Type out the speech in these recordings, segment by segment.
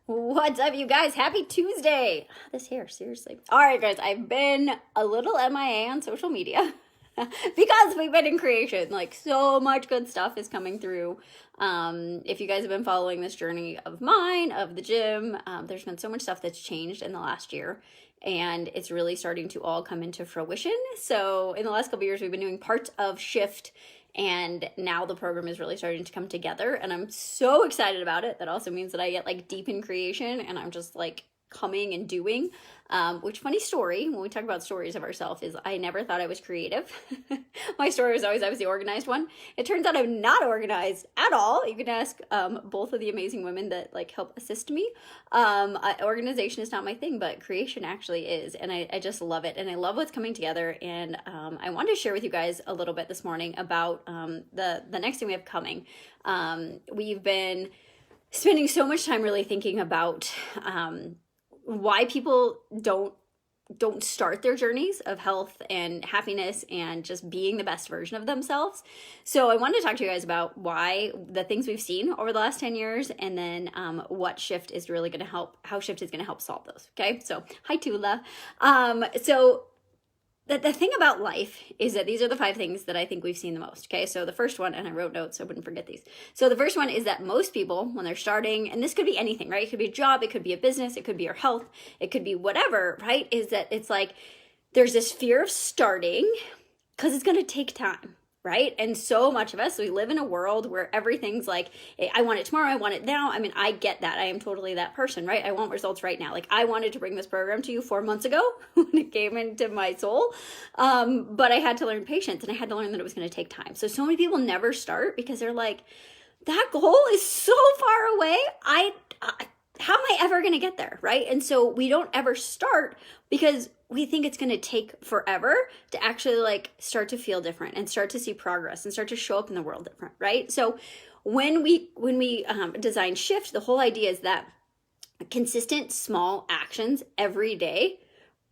What's up, you guys? Happy Tuesday. This hair, seriously. All right, guys, I've been a little MIA on social media because we've been in creation. Like, so much good stuff is coming through. If you guys have been following this journey of mine, of the gym, there's been so much stuff that's changed in the last year. And it's really starting to all come into fruition. So in the last couple of years, we've been doing parts of Shift, and now the program is really starting to come together, and I'm so excited about it. That also means that I get like deep in creation, and I'm just like coming and doing. Which, funny story, when we talk about stories of ourselves, is I never thought I was creative. My story was always I was the organized one. It turns out I'm not organized at all. You can ask both of the amazing women that like help assist me. Organization is not my thing, but creation actually is, and I just love it, and I love what's coming together. And I wanted to share with you guys a little bit this morning about the next thing we have coming. We've been spending so much time really thinking about why people don't start their journeys of health and happiness and just being the best version of themselves. So I wanted to talk to you guys about why the things we've seen over the last 10 years, and then what Shift is really going to help, how Shift is going to help solve those. Okay, so hi Tula. So the thing about life is that these are the 5 things that I think we've seen the most. Okay, so the first one, and I wrote notes so I wouldn't forget these. So the first one is that most people, when they're starting, and this could be anything, right? It could be a job, it could be a business, it could be your health, it could be whatever, right? Is that it's like there's this fear of starting because it's going to take time. Right? And so much of us, we live in a world where everything's like, I want it tomorrow, I want it now. I mean, I get that. I am totally that person, right? I want results right now. Like, I wanted to bring this program to you 4 months ago when it came into my soul. But I had to learn patience, and I had to learn that it was going to take time. So many people never start because they're like, that goal is so far away. How am I ever going to get there? Right? And so we don't ever start because we think it's going to take forever to actually like start to feel different and start to see progress and start to show up in the world different, right? So when we design Shift, the whole idea is that consistent small actions every day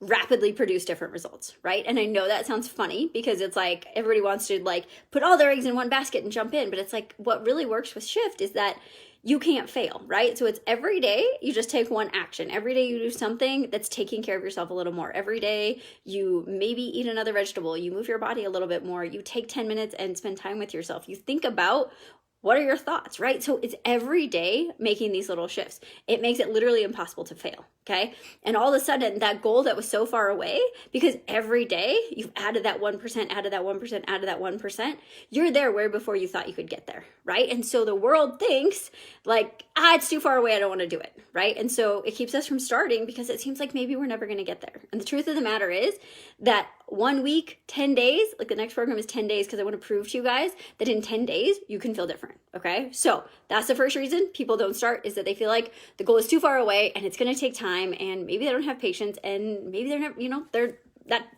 rapidly produce different results, right? And I know that sounds funny because it's like everybody wants to like put all their eggs in one basket and jump in, but it's like what really works with Shift is that you can't fail, right? So it's every day you just take one action. Every day you do something that's taking care of yourself a little more. Every day you maybe eat another vegetable, you move your body a little bit more, you take 10 minutes and spend time with yourself. You think about what are your thoughts, right? So it's every day making these little shifts. It makes it literally impossible to fail, okay? And all of a sudden, that goal that was so far away, because every day you've added that 1%, added that 1%, added that 1%, you're there where before you thought you could get there, right? And so the world thinks like, it's too far away, I don't want to do it, right? And so it keeps us from starting because it seems like maybe we're never going to get there. And the truth of the matter is that 1 week, 10 days, like the next program is 10 days because I want to prove to you guys that in 10 days, you can feel different. Okay, so that's the first reason people don't start, is that they feel like the goal is too far away and it's going to take time, and maybe they don't have patience, and maybe they're not,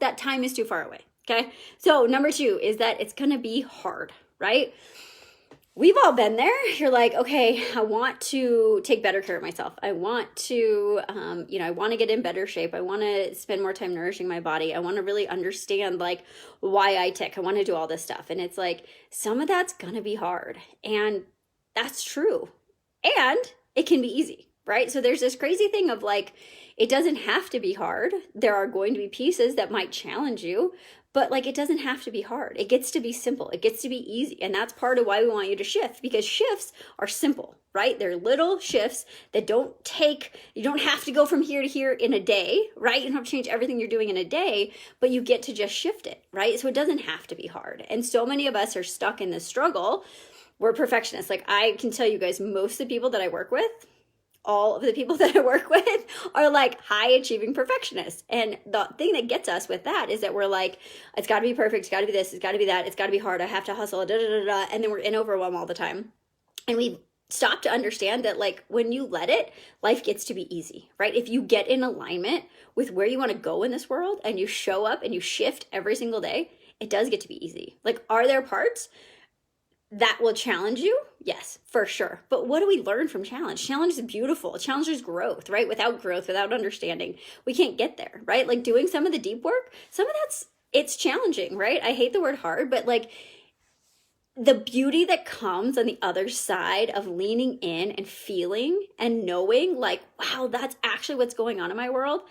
that time is too far away. Okay, so number 2 is that it's going to be hard, right? We've all been there. You're like, okay, I want to take better care of myself. I want to, I want to get in better shape. I want to spend more time nourishing my body. I want to really understand like why I tick. I want to do all this stuff. And it's like, some of that's going to be hard. And that's true. And it can be easy, right? So there's this crazy thing of like, it doesn't have to be hard. There are going to be pieces that might challenge you, but like, it doesn't have to be hard. It gets to be simple. It gets to be easy. And that's part of why we want you to shift, because shifts are simple, right? They're little shifts that you don't have to go from here to here in a day, right? You don't have to change everything you're doing in a day, but you get to just shift it, right? So it doesn't have to be hard. And so many of us are stuck in this struggle. We're perfectionists. Like, I can tell you guys, most of the people that I work with, all of the people that I work with are like high achieving perfectionists. And the thing that gets us with that is that we're like, it's got to be perfect. It's got to be this. It's got to be that. It's got to be hard. I have to hustle. Da, da, da, da. And then we're in overwhelm all the time. And we stop to understand that like when you let it, life gets to be easy, right? If you get in alignment with where you want to go in this world and you show up and you shift every single day, it does get to be easy. Like, are there parts that will challenge you? Yes, for sure. But what do we learn from challenge? Challenge is beautiful. Challenge is growth, right? Without growth, without understanding, we can't get there, right? Like doing some of the deep work, some of it's challenging, right? I hate the word hard, but like the beauty that comes on the other side of leaning in and feeling and knowing like, wow, that's actually what's going on in my world.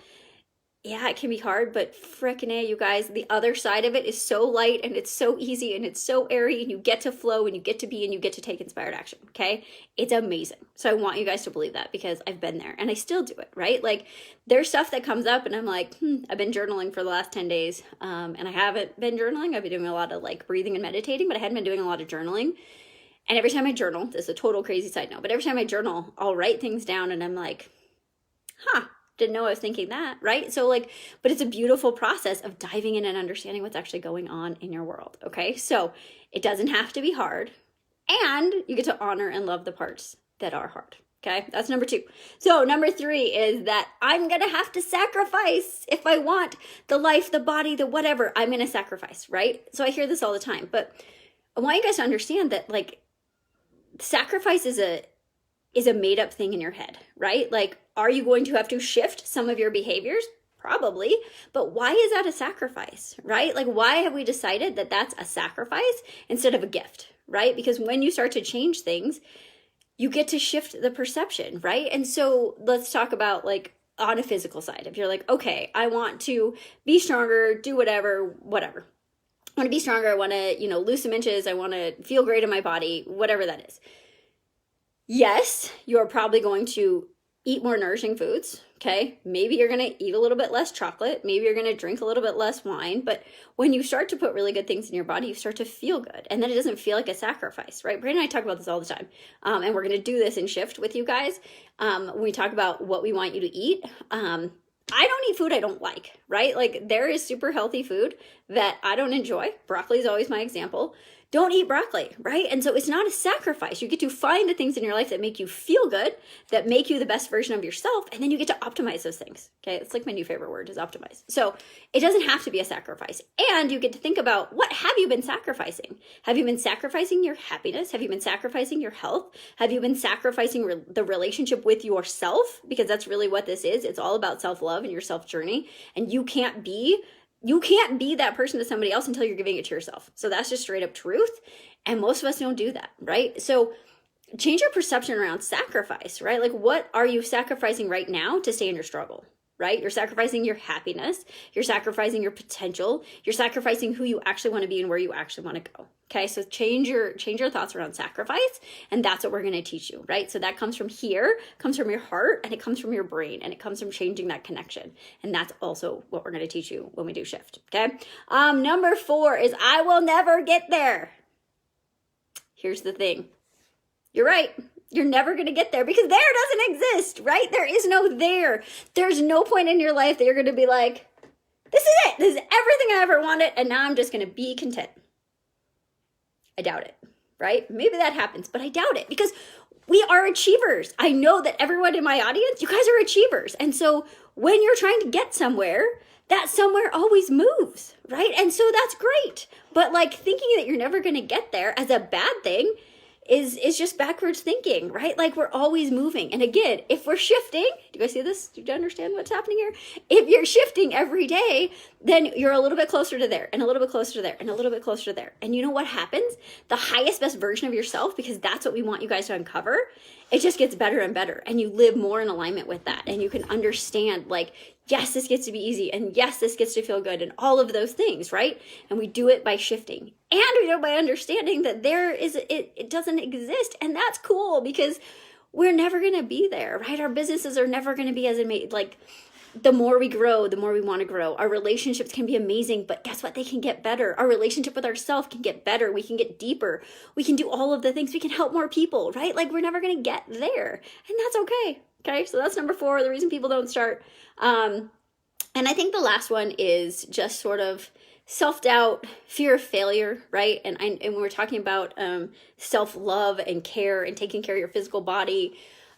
Yeah, it can be hard, but frickin' A, you guys, the other side of it is so light and it's so easy and it's so airy and you get to flow and you get to be and you get to take inspired action, okay? It's amazing. So I want you guys to believe that because I've been there and I still do it, right? Like there's stuff that comes up and I'm like, I've been journaling for the last 10 days and I haven't been journaling. I've been doing a lot of like breathing and meditating, but I hadn't been doing a lot of journaling. And every time I journal, this is a total crazy side note, but every time I journal, I'll write things down and I'm like, didn't know I was thinking that, right? So like, but it's a beautiful process of diving in and understanding what's actually going on in your world, okay? So it doesn't have to be hard and you get to honor and love the parts that are hard, okay? That's number 2. So number 3 is that I'm gonna have to sacrifice if I want the life, the body, the whatever, I'm gonna sacrifice, right? So I hear this all the time, but I want you guys to understand that like sacrifice is a made up thing in your head, right? Like, are you going to have to shift some of your behaviors? Probably, but why is that a sacrifice, right? Like, why have we decided that that's a sacrifice instead of a gift, right? Because when you start to change things, you get to shift the perception, right? And so let's talk about like on a physical side. If you're like, okay, I want to be stronger, do whatever. I want to be stronger. I want to, lose some inches. I want to feel great in my body, whatever that is. Yes, you're probably going to eat more nourishing foods, okay? Maybe you're going to eat a little bit less chocolate. Maybe you're going to drink a little bit less wine. But when you start to put really good things in your body, you start to feel good. And then it doesn't feel like a sacrifice, right? Brandon and I talk about this all the time. And we're going to do this in Shift with you guys. When we talk about what we want you to eat, I don't eat food I don't like, right? Like there is super healthy food that I don't enjoy. Broccoli is always my example. Don't eat broccoli, right? And so it's not a sacrifice. You get to find the things in your life that make you feel good, that make you the best version of yourself, and then you get to optimize those things, okay? It's like my new favorite word is optimize. So it doesn't have to be a sacrifice. And you get to think about what have you been sacrificing? Have you been sacrificing your happiness? Have you been sacrificing your health? Have you been sacrificing the relationship with yourself? Because that's really what this is. It's all about self-love and your self-journey. And you can't be that person to somebody else until you're giving it to yourself. So that's just straight up truth. And most of us don't do that, right? So change your perception around sacrifice, right? Like what are you sacrificing right now to stay in your struggle, right? You're sacrificing your happiness. You're sacrificing your potential. You're sacrificing who you actually want to be and where you actually want to go. Okay, so change your thoughts around sacrifice, and that's what we're going to teach you, right? So that comes from here, comes from your heart, and it comes from your brain, and it comes from changing that connection. And that's also what we're going to teach you when we do Shift, okay? Number 4 is I will never get there. Here's the thing. You're right. You're never going to get there because there doesn't exist, right? There is no there. There's no point in your life that you're going to be like, this is it. This is everything I ever wanted, and now I'm just going to be content. I doubt it, right? Maybe that happens, but I doubt it because we are achievers. I know that everyone in my audience, you guys are achievers. And so when you're trying to get somewhere, that somewhere always moves, right? And so that's great. But like thinking that you're never going to get there as a bad thing is just backwards thinking, right? Like we're always moving. And again, if we're shifting, do you guys see this? Do you understand what's happening here? If you're shifting every day, then you're a little bit closer to there and a little bit closer to there and a little bit closer to there. And you know what happens? The highest, best version of yourself, because that's what we want you guys to uncover, it just gets better and better. And you live more in alignment with that. And you can understand like, yes, this gets to be easy. And yes, this gets to feel good and all of those things, right? And we do it by shifting. And we do it by understanding that it doesn't exist. And that's cool because we're never going to be there, right? Our businesses are never going to be as amazing. Like the more we grow, the more we want to grow. Our relationships can be amazing, but guess what? They can get better. Our relationship with ourselves can get better. We can get deeper. We can do all of the things. We can help more people, right? Like we're never going to get there. And that's okay. Okay. So that's number 4, the reason people don't start. And I think the last one is just sort of self-doubt, fear of failure, right? And when we're talking about self-love and care and taking care of your physical body,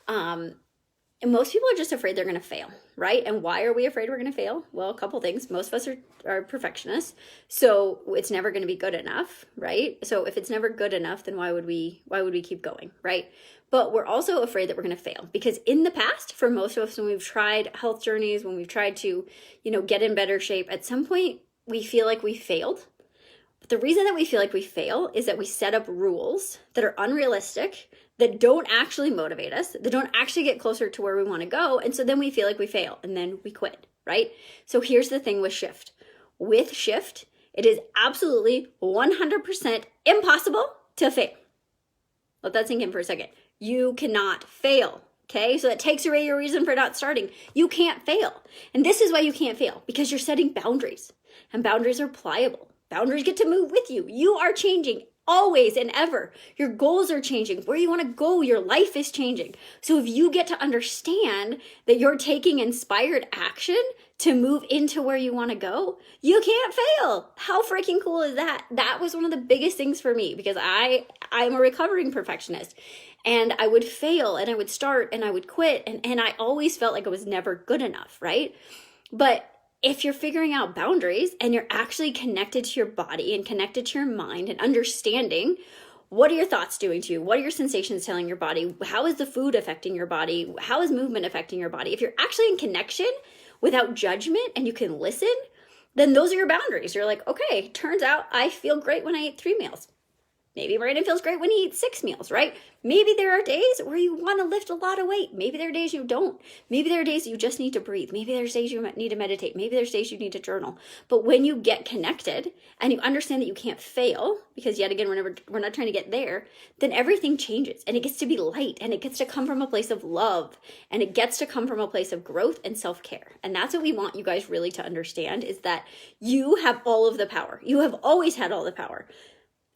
and most people are just afraid they're going to fail, right? And why are we afraid we're going to fail? Well, a couple things. Most of us are perfectionists, so it's never going to be good enough, right? So if it's never good enough, then why would we keep going, right? But we're also afraid that we're going to fail because in the past, for most of us, when we've tried health journeys, when we've tried to, get in better shape, at some point we feel like we failed. But the reason that we feel like we fail is that we set up rules that are unrealistic, that don't actually motivate us, that don't actually get closer to where we want to go. And so then we feel like we fail and then we quit, right? So here's the thing with shift. With shift, it is absolutely 100% impossible to fail. Let that sink in for a second. You cannot fail. Okay, so that takes away your reason for not starting. You can't fail. And this is why you can't fail, because you're setting boundaries. And boundaries are pliable. Boundaries get to move with you. You are changing always and ever. Your goals are changing. Where you want to go, your life is changing. So if you get to understand that you're taking inspired action to move into where you want to go, you can't fail. How freaking cool is that? That was one of the biggest things for me, because I'm a recovering perfectionist. And I would fail and I would start and I would quit. And I always felt like I was never good enough, right? But if you're figuring out boundaries and you're actually connected to your body and connected to your mind and understanding what are your thoughts doing to you? What are your sensations telling your body? How is the food affecting your body? How is movement affecting your body? If you're actually in connection without judgment and you can listen, then those are your boundaries. You're like, okay, turns out I feel great when I eat 3 meals. Maybe Brandon feels great when he eats 6 meals, right? Maybe there are days where you want to lift a lot of weight. Maybe there are days you don't. Maybe there are days you just need to breathe. Maybe there's days you need to meditate. Maybe there's days you need to journal. But when you get connected and you understand that you can't fail, because yet again, we're not trying to get there, then everything changes and it gets to be light and it gets to come from a place of love and it gets to come from a place of growth and self-care. And that's what we want you guys really to understand, is that you have all of the power. You have always had all the power.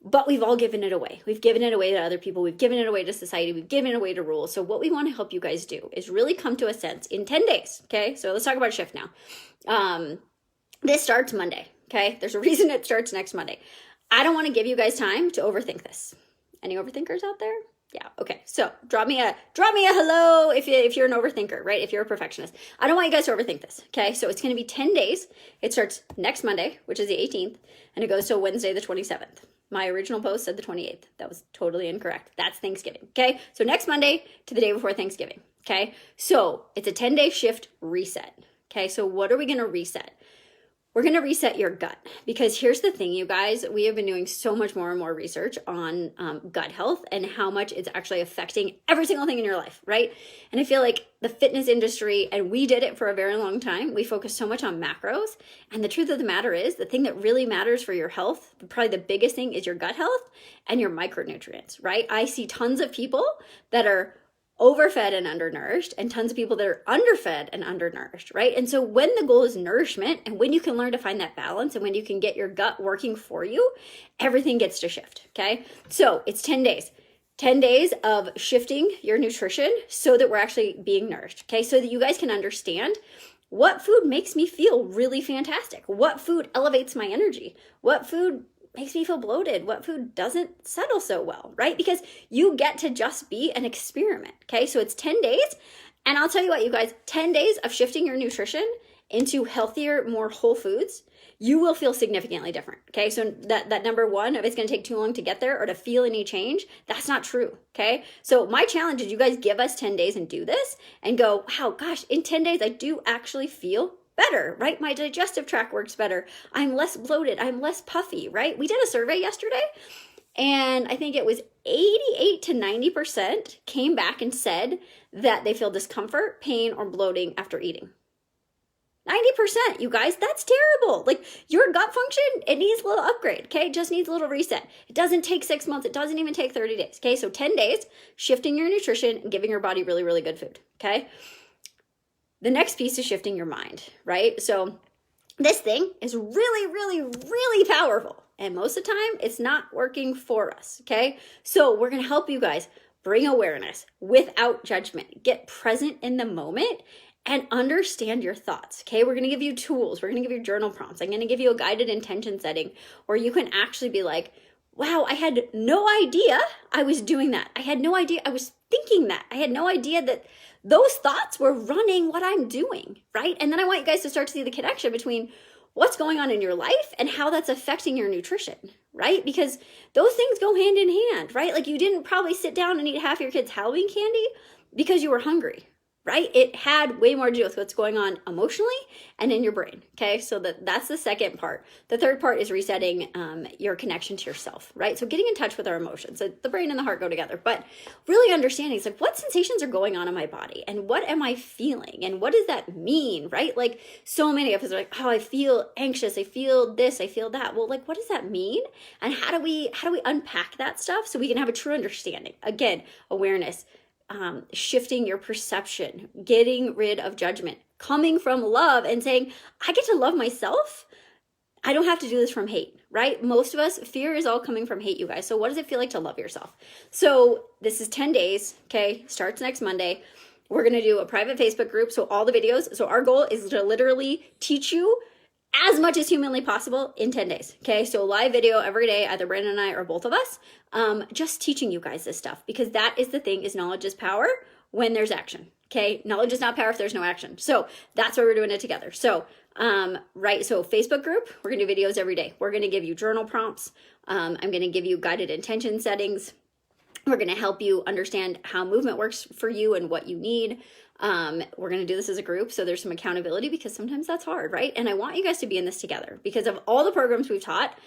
But we've all given it away. We've given it away to other people. We've given it away to society. We've given it away to rules. So what we want to help you guys do is really come to a sense in 10 days. Okay. So let's talk about shift now. This starts Monday. Okay. There's a reason it starts next Monday. I don't want to give you guys time to overthink this. Any overthinkers out there? Yeah. Okay. So drop me a hello if you're an overthinker, right? If you're a perfectionist. I don't want you guys to overthink this. Okay. So it's going to be 10 days. It starts next Monday, which is the 18th, and it goes till Wednesday, the 27th. My original post said the 28th. That was totally incorrect. That's Thanksgiving. Okay. So next Monday to the day before Thanksgiving. Okay. So it's a 10-day shift reset. Okay. So what are we going to reset? We're going to reset your gut, because here's the thing, you guys, we have been doing so much more and more research on gut health and how much it's actually affecting every single thing in your life, right? And I feel like the fitness industry, and we did it for a very long time, we focus so much on macros. And the truth of the matter is, the thing that really matters for your health, probably the biggest thing, is your gut health and your micronutrients, right? I see tons of people that are overfed and undernourished, and tons of people that are underfed and undernourished, right? And so when the goal is nourishment, and when you can learn to find that balance, and when you can get your gut working for you, everything gets to shift, okay? So it's 10 days. 10 days of shifting your nutrition so that we're actually being nourished, okay? So that you guys can understand what food makes me feel really fantastic. What food elevates my energy? What food makes me feel bloated? What food doesn't settle so well, right? Because you get to just be an experiment, okay? So it's 10 days. And I'll tell you what, you guys, 10 days of shifting your nutrition into healthier, more whole foods, you will feel significantly different, okay? So that number one of it's going to take too long to get there or to feel any change, that's not true, okay? So my challenge is you guys give us 10 days and do this and go, wow, gosh, in 10 days, I do actually feel better, right? My digestive tract works better. I'm less bloated. I'm less puffy, right? We did a survey yesterday, and I think it was 88 to 90% came back and said that they feel discomfort, pain, or bloating after eating. 90%, you guys, that's terrible. Like, your gut function, it needs a little upgrade, okay? It just needs a little reset. It doesn't take 6 months. It doesn't even take 30 days, okay? So 10 days, shifting your nutrition and giving your body really, really good food, okay? The next piece is shifting your mind, right? So this thing is really, really, really powerful. And most of the time, it's not working for us, okay? So we're going to help you guys bring awareness without judgment. Get present in the moment and understand your thoughts, okay? We're going to give you tools. We're going to give you journal prompts. I'm going to give you a guided intention setting where you can actually be like, wow, I had no idea I was doing that. I had no idea I was thinking that. I had no idea that those thoughts were running what I'm doing, right? And then I want you guys to start to see the connection between what's going on in your life and how that's affecting your nutrition, right? Because those things go hand in hand, right? Like, you didn't probably sit down and eat half your kids' Halloween candy because you were hungry, right? It had way more to do with what's going on emotionally and in your brain. Okay, so that's the second part. The third part is resetting your connection to yourself, right? So getting in touch with our emotions. So the brain and the heart go together, but really understanding is like, what sensations are going on in my body and what am I feeling and what does that mean, right? Like so many of us are like, oh, I feel anxious, I feel this, I feel that. Well, like, what does that mean? And how do we unpack that stuff so we can have a true understanding? Again, awareness. Shifting your perception, getting rid of judgment, coming from love and saying, I get to love myself. I don't have to do this from hate, right? Most of us, fear is all coming from hate, you guys. So what does it feel like to love yourself? So this is 10 days, okay? Starts next Monday. We're going to do a private Facebook group. So all the videos. So our goal is to literally teach you as much as humanly possible in 10 days. Okay. So live video every day, either Brandon and I or both of us, just teaching you guys this stuff, because that is the thing, is knowledge is power when there's action. Okay. Knowledge is not power if there's no action. So that's why we're doing it together. So, right. So Facebook group, we're going to do videos every day. We're going to give you journal prompts. I'm going to give you guided intention settings. We're going to help you understand how movement works for you and what you need. We're going to do this as a group. So there's some accountability, because sometimes that's hard, right? And I want you guys to be in this together, because of all the programs we've taught,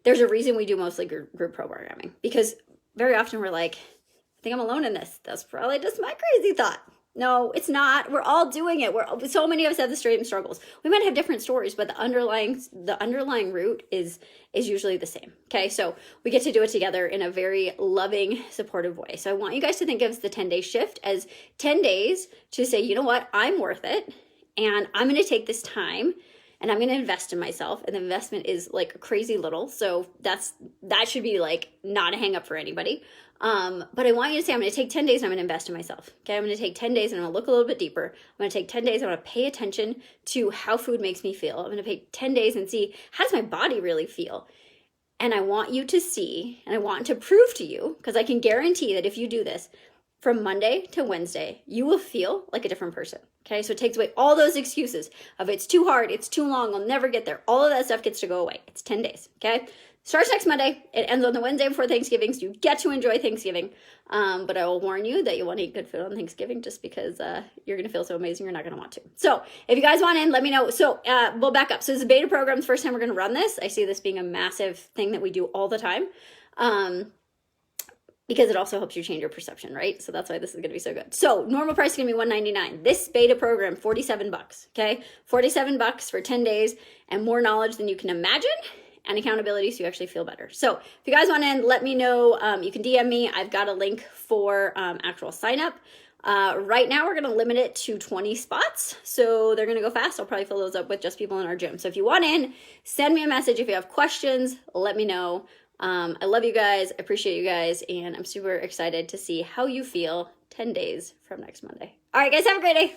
there's a reason we do mostly group programming, because very often we're like, I think I'm alone in this. That's probably just my crazy thought. No, it's not. We're all doing it. So many of us have the same struggles. We might have different stories, but the underlying root is usually the same. Okay, so we get to do it together in a very loving, supportive way. So I want you guys to think of the 10-day shift as 10 days to say, you know what, I'm worth it, and I'm going to take this time and I'm going to invest in myself. And the investment is like crazy little. So that should be like not a hang up for anybody. But I want you to say, I'm going to take 10 days and I'm going to invest in myself. Okay. I'm going to take 10 days and I'm going to look a little bit deeper. I'm going to take 10 days. I'm going to pay attention to how food makes me feel. I'm going to take 10 days and see, how does my body really feel? And I want you to see, and I want to prove to you, because I can guarantee that if you do this from Monday to Wednesday, you will feel like a different person. Okay, so it takes away all those excuses of it's too hard, it's too long, I'll never get there. All of that stuff gets to go away. It's 10 days, okay? Starts next Monday. It ends on the Wednesday before Thanksgiving, so you get to enjoy Thanksgiving. But I will warn you that you want to eat good food on Thanksgiving, just because you're going to feel so amazing, you're not going to want to. So if you guys want in, let me know. So we'll back up. So this is a beta program. It's the first time we're going to run this. I see this being a massive thing that we do all the time. Because it also helps you change your perception, right? So that's why this is going to be so good. So normal price is going to be $199. This beta program, $47, okay? $47 for 10 days and more knowledge than you can imagine, and accountability so you actually feel better. So if you guys want in, let me know. You can DM me. I've got a link for actual sign up. Right now we're going to limit it to 20 spots. So they're going to go fast. I'll probably fill those up with just people in our gym. So if you want in, send me a message. If you have questions, let me know. I love you guys. I appreciate you guys. And I'm super excited to see how you feel 10 days from next Monday. All right, guys, have a great day.